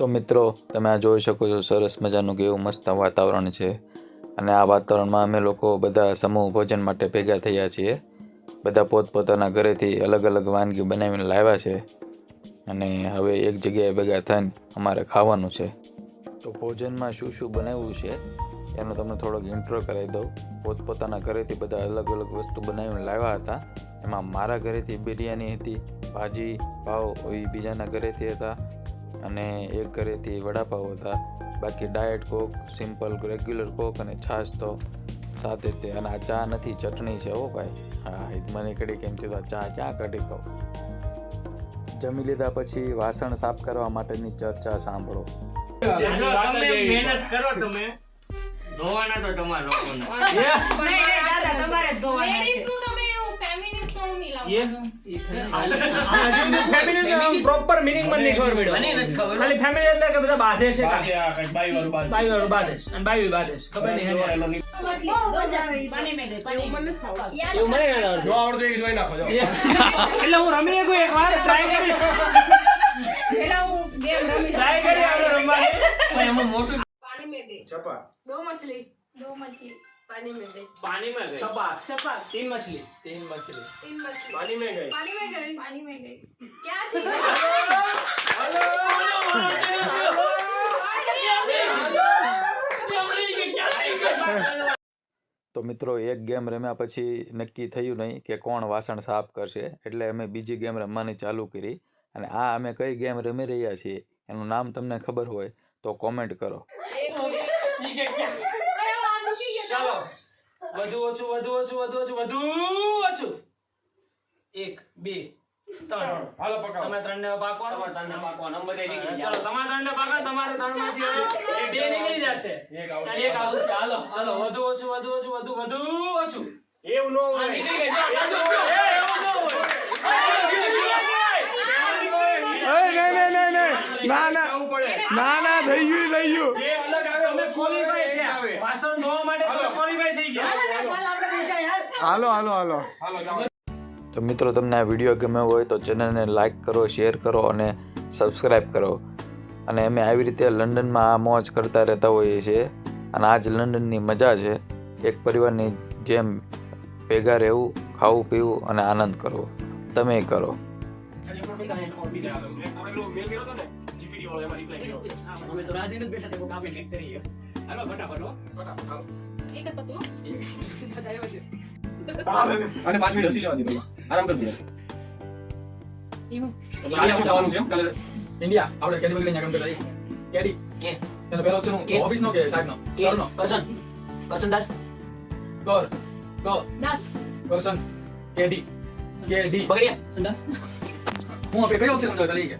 તો મિત્રો તમે આ જોઈ શકો છો સરસ મજાનું કેવું મસ્ત વાતાવરણ છે અને આ વાતાવરણમાં અમે લોકો બધા સમૂહ ભોજન માટે ભેગા થયા છીએ। બધા પોતપોતાના ઘરેથી અલગ અલગ વાનગી બનાવીને લાવ્યા છે અને હવે એક જગ્યાએ ભેગા થઈને અમારે ખાવાનું છે। તો ભોજનમાં શું શું બનાવ્યું છે એનો તમને થોડોક ઇન્ટ્રો કરાવી દઉં। પોતપોતાના ઘરેથી બધા અલગ અલગ વસ્તુ બનાવીને લાવ્યા હતા। એમાં મારા ઘરેથી બિરયાની હતી, ભાજી પાવ એ બીજાના ઘરેથી હતા અને એક ઘરેથી વડાપાવ હતા। બાકી ડાયટ કોક, સિમ્પલ રેગ્યુલર કોક અને છાશ તો સાથે તે। અને આ ચા નથી, ચટણી છે હો ભાઈ। હા, મને કડી કેમ કીધું ચા ક્યાં કાઢી કહું। જમી લીધા પછી વાસણ સાફ કરવા માટેની ચર્ચા સાંભળો। મહેનત કરો તમે ધોવાના તો તમારા લોકોને તમારે ધોવાના છે। પ્રોપર મિનિંગ મને નહીં ખબર પડ્યો। ખાલી ફેમિલી એટલે કે બધા બાધે છે બાઈ વાળું બાધે છે અને બાઈ બાધે છે ખબર નહીં એવું મને ના આવડતું જો આવડતું એ જોઈ નાખો એટલે હું રમી એકું એકવાર ટ્રાય કરીશ પેલા હું ગેમ રમી ટ્રાય કરી આપણે રમવાની એમાં મોટું पानी में गई छपा दो मछली पानी में गई छपा तीन मछली पानी में गई पानी में गई क्या थी તો મિત્રો એક ગેમ રમ્યા પછી નક્કી થયું નહીં કે કોણ વાસણ સાફ કરશે, એટલે અમે બીજી ગેમ રમવાની ચાલુ કરી। અને આ અમે કઈ ગેમ રમી રહ્યા છીએ એનું નામ તમને ખબર હોય તો કોમેન્ટ કરો। ચાલો વધુ ઓછું 1 2 3 હાલો પકાવો તમે ત્રણ ને પાકવા નંબર દે નીકળી ચાલો તમારે ત્રણ ને પાકા તમારે ત્રણ માંથી હવે બે નીકળી જશે એક આવશે હાલો ચાલો વધુ ઓછું એવું નો હોય નીકળી ગઈ એવું નો હોય ના થઈ ગયું જે અલગ આવે અમે ક્વોલિફાઈ થયા વાસણ ધોવા માટે તમે ક્વોલિફાઈ થઈ ગયા હાલો તો મિત્રો તમને આ વિડીયો ગમ્યો હોય તો ચેનલને લાઇક કરો, શેર કરો અને સબસ્ક્રાઈબ કરો। અને અમે આવી રીતે લંડનમાં આ મોજ કરતા રહેતા હોઈએ છીએ અને આ જ લંડનની મજા છે। એક પરિવારની જેમ ભેગા રહેવું, ખાવું પીવું અને આનંદ કરવો। તમે કરો। एक तो અને 5 મિનિટ હસી લેવા દે તમે આરામ કરી લે કાલે હું જવાનું છે કાલે ઇન્ડિયા આપણે કેડી બગડી કામ કરતા કેડી કે એનો પેલો છે નો ઓફિસ નો કે સાહેબ નો સર નો કરશન દાસ કર કો दस કરશન કેડી બગડિયા સંદાસ હું આપે કયો છે તમને કાલે કે